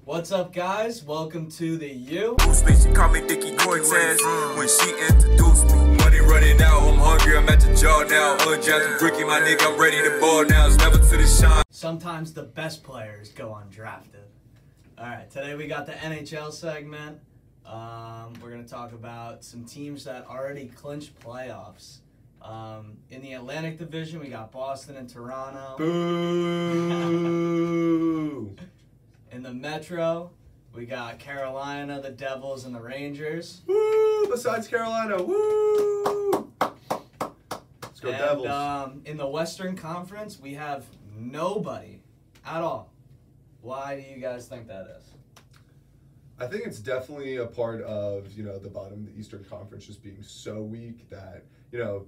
What's up, guys? Welcome to the U. She called me Dickie Cortez when she introduced me. Money running out, I'm hungry, I'm at the jaw now. Undrafted rookie, my nigga, I'm ready to ball now. It's never to the shine. Sometimes the best players go undrafted. All right, today we got the NHL segment. We're going to talk about some teams that already clinched playoffs. In the Atlantic Division, we got Boston and Toronto. Boo! In the Metro, we got Carolina, the Devils, and the Rangers. Woo! Besides Carolina, woo! Let's go Devils. In the Western Conference, we have nobody at all. Why do you guys think that is? I think it's definitely a part of, the bottom of the Eastern Conference just being so weak that,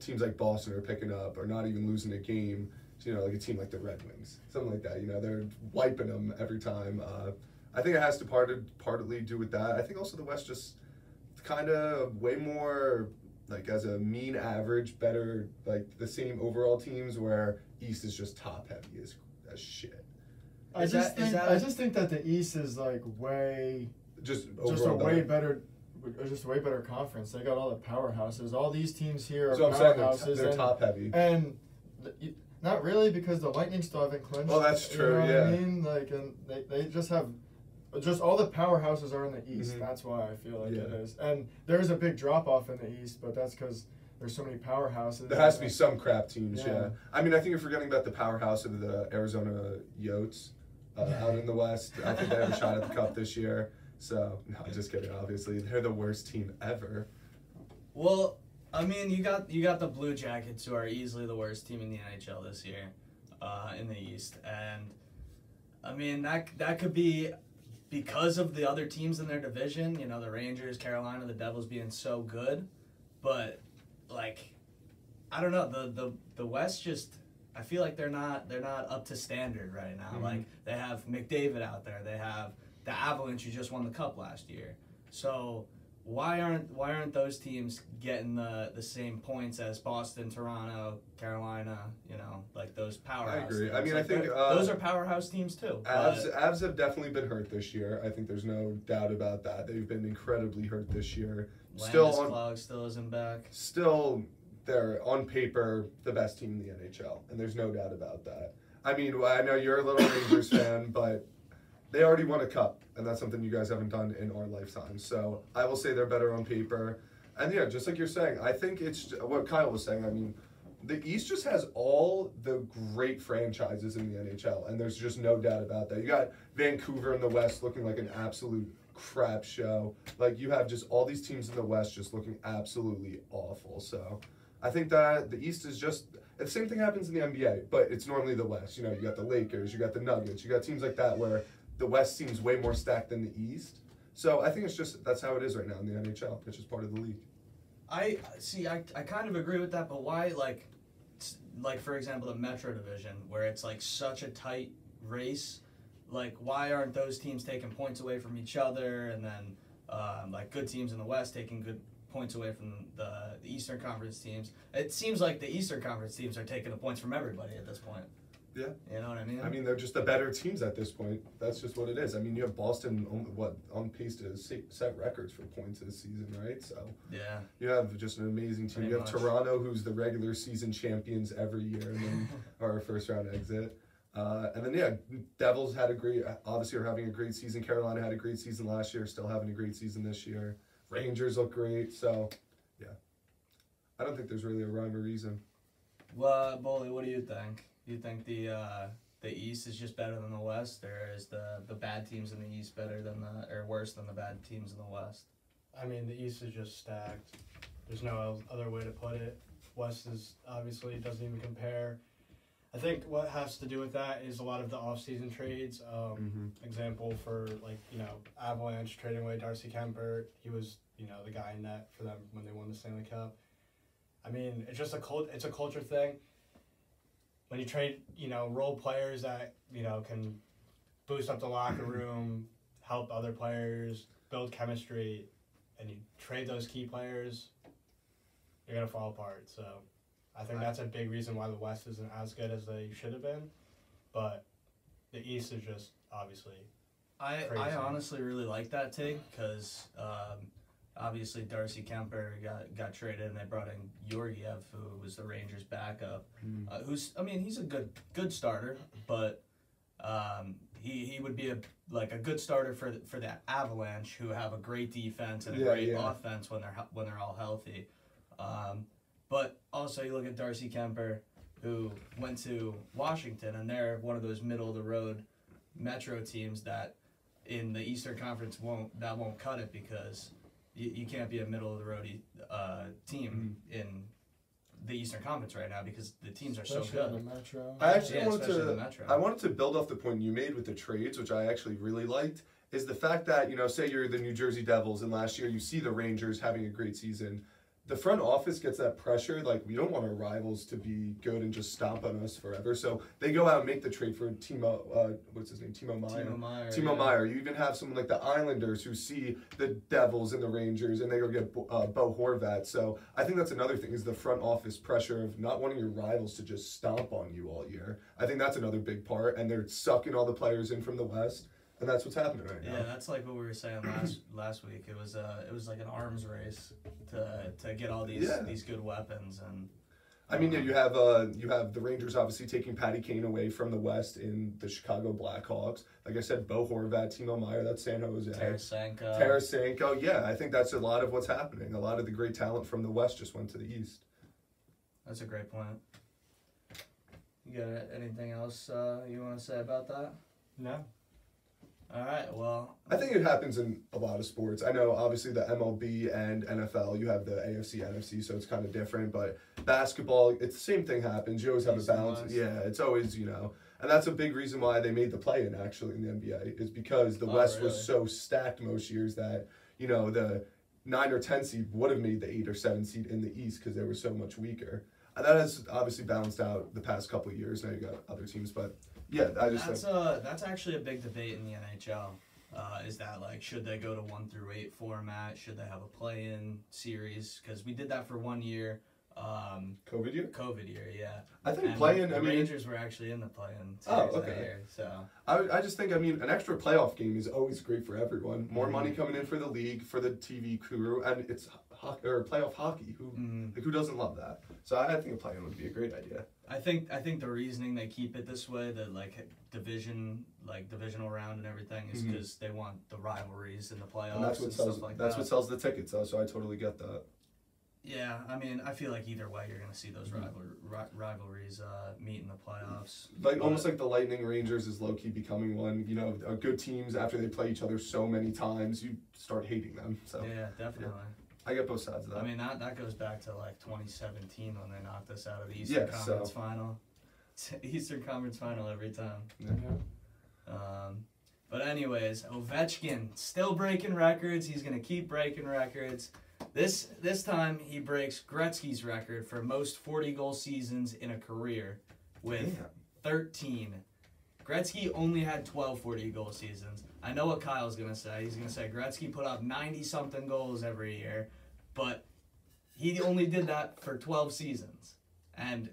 teams like Boston are picking up or not even losing a game. Like a team like the Red Wings, something like that. They're wiping them every time. I think it has to partly do with that. I think also the West just kind of way more, like as a mean average, better, like the same overall teams, where East is just top heavy as shit. I just think that the East is like way way better conference. They got all the powerhouses. All these teams here are powerhouses. They're top heavy. And not really, because the Lightning still haven't clinched. Oh, that's true. You know yeah. what I mean? Like, and they just have, all the powerhouses are in the East. Mm-hmm. That's why I feel like it is. And there's a big drop off in the East, but that's because there's so many powerhouses. There has to be some crap teams. Yeah. I mean, I think you're forgetting about the powerhouse of the Arizona Yotes out in the West. I think they have a shot at the Cup this year. So, no, just kidding. Obviously, they're the worst team ever. Well, I mean, you got the Blue Jackets, who are easily the worst team in the NHL this year, in the East, and I mean that could be because of the other teams in their division. The Rangers, Carolina, the Devils being so good, but like, I don't know, the West just, I feel like they're not up to standard right now. Mm-hmm. Like, they have McDavid out there, they have the Avalanche, who just won the Cup last year, so. Why aren't those teams getting the same points as Boston, Toronto, Carolina? Like those powerhouse. I agree. Teams. I mean, like I think those are powerhouse teams too. Avs have definitely been hurt this year. I think there's no doubt about that. They've been incredibly hurt this year. Landeskog still isn't back. Still, they're on paper the best team in the NHL, and there's no doubt about that. I mean, I know you're a little Rangers fan, but they already won a cup, and that's something you guys haven't done in our lifetime. So I will say they're better on paper. And yeah, just like you're saying, I think it's what Kyle was saying. I mean, the East just has all the great franchises in the NHL, and there's just no doubt about that. You got Vancouver in the West looking like an absolute crap show. Like, you have just all these teams in the West just looking absolutely awful. So I think that the East is just, the same thing happens in the NBA, but it's normally the West. You got the Lakers, you got the Nuggets, you got teams like that where the West seems way more stacked than the East. So I think it's just, that's how it is right now in the NHL. It's just part of the league. I kind of agree with that, but why, like for example, the Metro Division, where it's like such a tight race, like why aren't those teams taking points away from each other, and then like good teams in the West taking good points away from the Eastern Conference teams? It seems like the Eastern Conference teams are taking the points from everybody at this point. Yeah. You know what I mean? I mean, they're just the better teams at this point. That's just what it is. I mean, you have Boston, on pace to set records for points this season, right? So yeah, you have just an amazing team. You have Toronto, who's the regular season champions every year, and then our first round exit. And then Devils obviously are having a great season. Carolina had a great season last year, still having a great season this year. Rangers look great. So yeah, I don't think there's really a rhyme or reason. Well, Boley, what do you think? Do you think the East is just better than the West, or is the bad teams in the East better than or worse than the bad teams in the West? I mean, the East is just stacked. There's no other way to put it. West is obviously doesn't even compare. I think what has to do with that is a lot of the off-season trades. Example for Avalanche trading away Darcy Kemper. He was the guy in net for them when they won the Stanley Cup. I mean, it's just it's a culture thing. When you trade, role players that, can boost up the locker room, help other players, build chemistry, and you trade those key players, you're going to fall apart. So I think that's a big reason why the West isn't as good as they should have been. But the East is just obviously I crazy. honestly really like that take because obviously Darcy Kemper got traded and they brought in Georgiev, who was the Rangers' backup. He's a good starter, but he would be a good starter for the Avalanche, who have a great defense and a great offense when they're all healthy. But also you look at Darcy Kemper, who went to Washington, and they're one of those middle of the road Metro teams that in the Eastern Conference won't cut it, because you can't be a middle of the road team in the Eastern Conference right now because the teams are Especially so good. in the Metro. I actually especially wanted to build off the point you made with the trades, which I actually really liked, is the fact that, say you're the New Jersey Devils and last year you see the Rangers having a great season. The front office gets that pressure, like, we don't want our rivals to be good and just stomp on us forever. So they go out and make the trade for Timo Meyer. Timo Meyer. You even have someone like the Islanders who see the Devils and the Rangers, and they go get Bo Horvat. So I think that's another thing, is the front office pressure of not wanting your rivals to just stomp on you all year. I think that's another big part, and they're sucking all the players in from the West. And that's what's happening right now. Yeah, that's like what we were saying last week. It was like an arms race to get all these good weapons. And I mean, you have the Rangers obviously taking Patty Kane away from the West in the Chicago Blackhawks. Like I said, Bo Horvat, Timo Meyer, that's San Jose. Tarasenko. Yeah, I think that's a lot of what's happening. A lot of the great talent from the West just went to the East. That's a great point. You got anything else you want to say about that? No. All right, well, I think it happens in a lot of sports. I know, obviously, the MLB and NFL, you have the AFC, NFC, so it's kind of different. But basketball, it's the same thing happens. You always have a balance. Yeah, it's always, and that's a big reason why they made the play-in, actually, in the NBA, is because the West was so stacked most years that, the 9 or 10 seed would have made the 8 or 7 seed in the East because they were so much weaker. And that has obviously balanced out the past couple of years. Now you got other teams, but... Yeah, that's actually a big debate in the NHL. Is that, like, should they go to 1 through 8 format? Should they have a play-in series? Because we did that for 1 year. COVID year? COVID year, yeah. I think play-in. The Rangers were actually in the play-in series that year. So I just think, an extra playoff game is always great for everyone. More money coming in for the league, for the TV crew, and it's playoff hockey. Who doesn't love that? So I think a play-in would be a great idea. I think the reasoning they keep it this way, the divisional round and everything, is because they want the rivalries in the playoffs and that's what sells, stuff like that's that. what sells the tickets, though. So I totally get that. Yeah, I feel like either way you're gonna see those rivalries meet in the playoffs. Almost like the Lightning Rangers is low key becoming one. Good teams, after they play each other so many times, you start hating them. So yeah, definitely. Yeah. I get both sides of that. That goes back to like 2017 when they knocked us out of the Eastern Conference Final. Eastern Conference Final every time. Yeah. But anyways, Ovechkin still breaking records. He's gonna keep breaking records. This time he breaks Gretzky's record for most 40-goal seasons in a career with 13. Gretzky only had 12 40-goal seasons. I know what Kyle's going to say. He's going to say Gretzky put up 90-something goals every year, but he only did that for 12 seasons. And,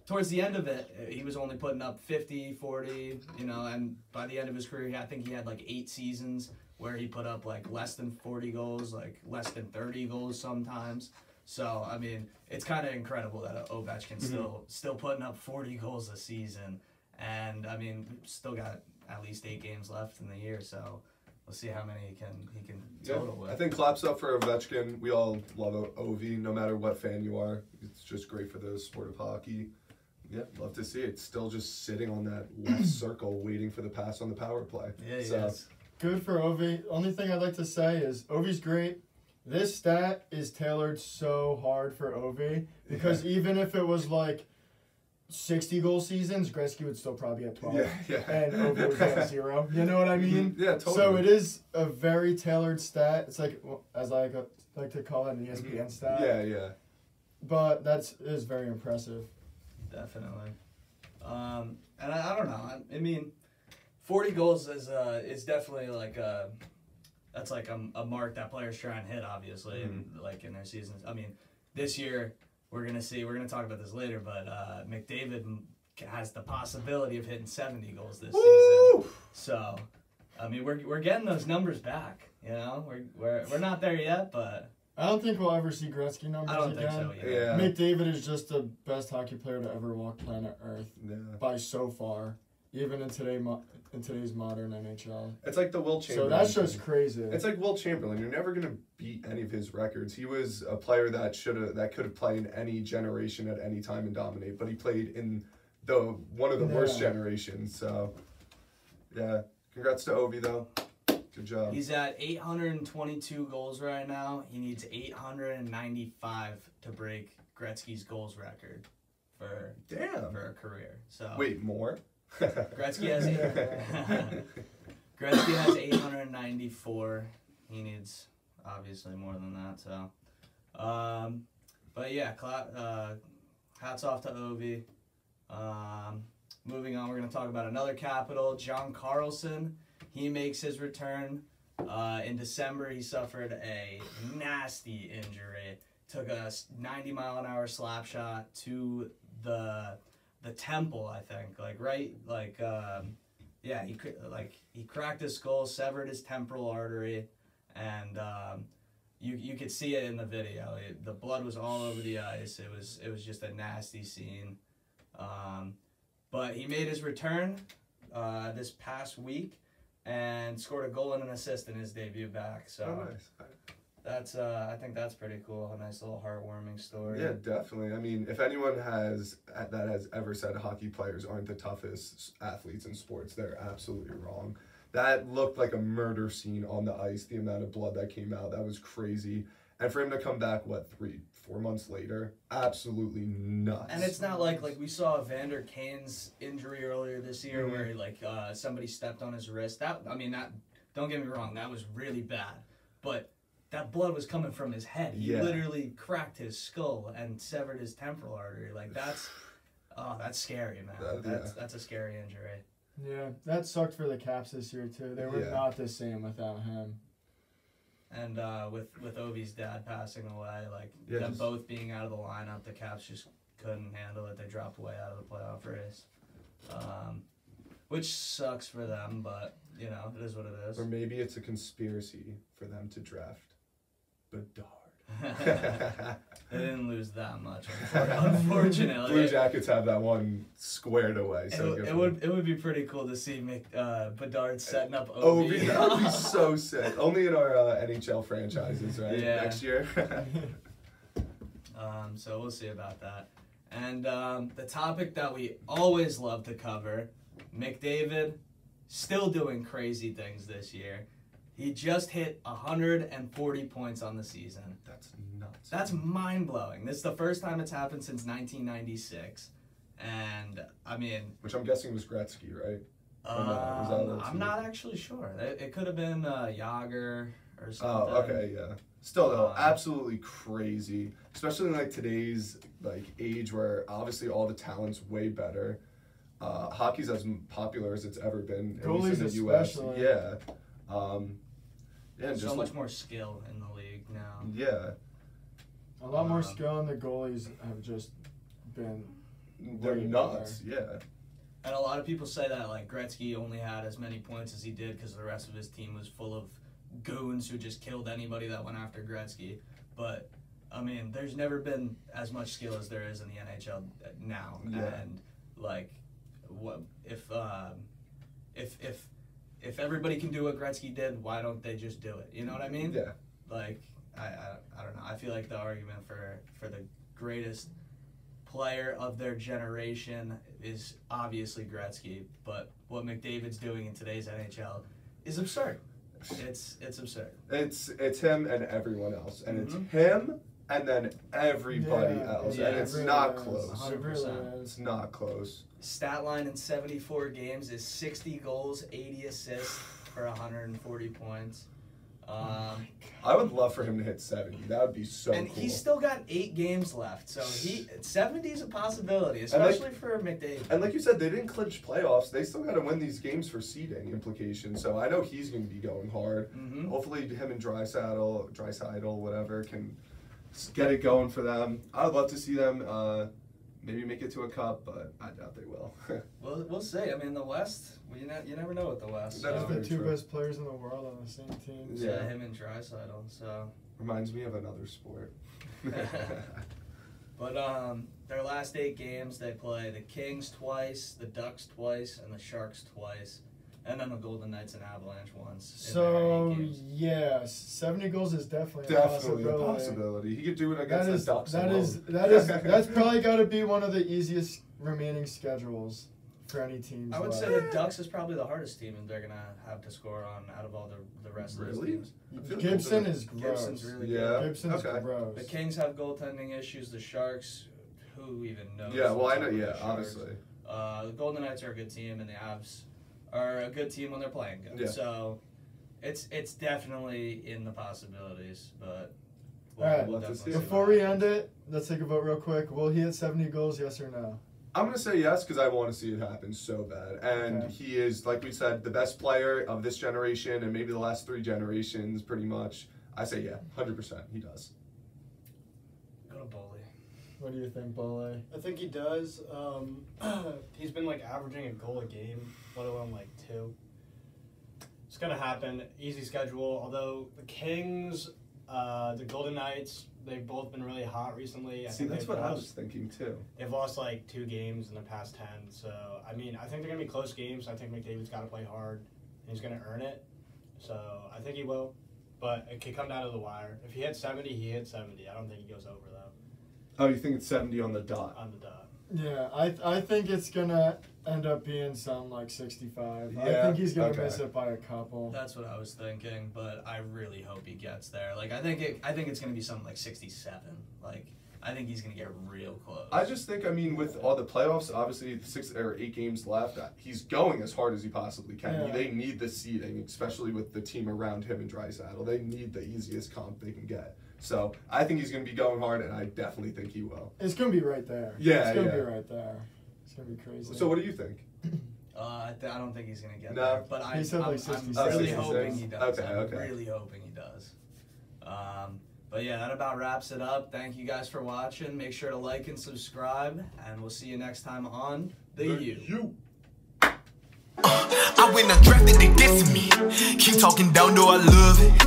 towards the end of it, he was only putting up 50, 40, and by the end of his career, I think he had like 8 seasons where he put up like less than 40 goals, like less than 30 goals sometimes. So, it's kind of incredible that Ovechkin's still putting up 40 goals a season. And, we've still got at least 8 games left in the year, so we'll see how many he can total with. I think claps up for Ovechkin. We all love Ovi, no matter what fan you are. It's just great for the sport of hockey. Yeah, love to see it. Still just sitting on that left circle waiting for the pass on the power play. Yeah, yes. Good for Ovi. Only thing I'd like to say is Ovi's great. This stat is tailored so hard for Ovi because even if it was like 60-goal seasons, Gretzky would still probably be at 12. Yeah. And Ovi would be at 0. You know what I mean? Yeah, totally. So it is a very tailored stat. It's like, as I like to call it, an ESPN stat. Yeah. But that is very impressive. Definitely. And I don't know. 40 goals is definitely like that's like a mark that players try and hit, obviously, and like in their seasons. This year we're gonna talk about this later, but McDavid has the possibility of hitting 70 goals this season. So I mean, we're getting those numbers back. You know, we're not there yet, but I don't think we'll ever see Gretzky numbers I don't again. think so. Yeah. McDavid is just the best hockey player to ever walk planet Earth by so far, even in today's modern NHL. It's like the Will Chamberlain. So that's just crazy. It's like Will Chamberlain. You're never gonna beat any of his records. He was a player that could have played in any generation at any time and dominate, but he played in one of the worst generations. So, yeah, congrats to Ovi though. Good job. He's at 822 goals right now. He needs 895 to break Gretzky's goals record for a career. So wait, more? Gretzky has Gretzky has 894. He needs obviously more than that. So, but yeah, hats off to Ovi. Moving on, we're gonna talk about another Capital, John Carlson. He makes his return. In December, he suffered a nasty injury. Took a 90-mile-an-hour slap shot to the temple, I think. He cracked his skull, severed his temporal artery, and you could see it in the video. The blood was all over the ice. It was just a nasty scene. But he made his return this past week and scored a goal and an assist in his debut back. So nice. that's I think that's pretty cool. A nice little heartwarming story. Yeah, definitely. I mean, if anyone has ever said hockey players aren't the toughest athletes in sports, they're absolutely wrong. That looked like a murder scene on the ice. The amount of blood that came out, that was crazy. And for him to come back, 3-4 months later, absolutely nuts. And it's not like we saw Evander Kane's injury earlier this year where somebody stepped on his wrist. Don't get me wrong, that was really bad. But that blood was coming from his head. He literally cracked his skull and severed his temporal artery. That's scary, man. That's a scary injury. Yeah, that sucked for the Caps this year too. They were not the same without him. And with Ovi's dad passing away, them both being out of the lineup, the Caps just couldn't handle it. They dropped way out of the playoff race, which sucks for them, but, it is what it is. Or maybe it's a conspiracy for them to draft Bedard. They didn't lose that much, unfortunately. Blue Jackets have that one squared away. So it would be pretty cool to see Bedard setting up Ovi. That would be so sick. Only in our NHL franchises, right? Yeah. Next year. So we'll see about that. And the topic that we always love to cover, McDavid, still doing crazy things this year. He just hit 140 points on the season. That's nuts. That's mind-blowing. This is the first time it's happened since 1996. And, I mean... Which I'm guessing was Gretzky, right? I'm not actually sure. It could have been Yager or something. Oh, okay, yeah. Still, though, absolutely crazy. Especially in, today's, age where, obviously, all the talent's way better. Hockey's as popular as it's ever been, at least in the U.S. Yeah. So much more skill in the league now. Yeah. A lot more skill, and the goalies have just been... They're nuts, yeah. And a lot of people say that, Gretzky only had as many points as he did because the rest of his team was full of goons who just killed anybody that went after Gretzky. But, I mean, there's never been as much skill as there is in the NHL now. Yeah. And, if everybody can do what Gretzky did, why don't they just do it? You know what I mean? Yeah. I don't know. I feel like the argument for the greatest player of their generation is obviously Gretzky, but what McDavid's doing in today's NHL is absurd. It's absurd. It's him and everyone else, and it's him and then everybody else, and it's not close. 100%. It's not close. Stat line in 74 games is 60 goals, 80 assists for 140 points. I would love for him to hit 70. That would be so and cool. He's still got 8 games left, so 70 is a possibility, especially for McDavid. And like you said, they didn't clinch playoffs. They still got to win these games for seeding implications. So I know he's going to be going hard. Hopefully, him and Draisaitl, whatever, can get it going for them. I'd love to see them maybe make it to a cup, but I doubt they will. We'll see. I mean, the West, you never know what the West. That is The very two true. best players in the world on the same team. Yeah, him and Draisaitl. So. Reminds me of another sport. But their last 8 games, they play the Kings twice, the Ducks twice, and the Sharks twice, and then the Golden Knights and Avalanche once. So yeah, 70 goals is definitely Definitely a possibility. He could do it against the Ducks. That's probably got to be one of the easiest remaining schedules for any team. I would say the Ducks is probably the hardest team, and they're gonna have to score on out of all the rest of those teams. Gibson is gross. Gibson's really Yeah. good. Gibson's Okay. gross. The Kings have goaltending issues. The Sharks, who even knows? Yeah, well, I know. what's up with Yeah, the Sharks? obviously. The Golden Knights are a good team, and the Avs are a good team when they're playing good. Yeah. So it's definitely in the possibilities, but All right, we'll have to see. Before we end it, let's take a vote real quick. Will he hit 70 goals, yes or no? I'm going to say yes because I want to see it happen so bad. And Okay. he is, like we said, the best player of this generation and maybe the last 3 generations pretty much. I say yeah, 100% he does. Go to Boley. What do you think, Bole? I think he does. He's been like averaging a goal a game, let alone like 2. It's gonna happen. Easy schedule. Although the Kings, the Golden Knights, they've both been really hot recently. See, that's what I was thinking too. They've lost like 2 games in the past 10. So I mean, I think they're gonna be close games. I think McDavid's got to play hard, and he's gonna earn it. So I think he will, but it could come down to the wire. If he hits 70, he hits 70. I don't think he goes over though. Oh, you think it's 70 on the dot? On the dot. Yeah, I think it's gonna end up being something like 65. I Yeah, think he's gonna okay. miss it by a couple. That's what I was thinking, but I really hope he gets there. Like I think it's gonna be something like 67. Like I think he's gonna get real close. I just think, I mean, with all the playoffs, obviously 6 or 8 games left, he's going as hard as he possibly can. Yeah. They need the seeding, especially with the team around him and Draisaitl. They need the easiest comp they can get. So I think he's going to be going hard, and I definitely think he will. It's gonna be right there. Yeah, it's gonna yeah. be right there. It's gonna be crazy. So what do you think? I don't think he's gonna get No. there, but He said like I'm 66. really 66. hoping he does. Okay, I'm okay. really hoping he does. But yeah, that about wraps it up. Thank you guys for watching. Make sure to like and subscribe, and we'll see you next time on The U. I went undrafted, they dissing me. Keep talking down, though I love it.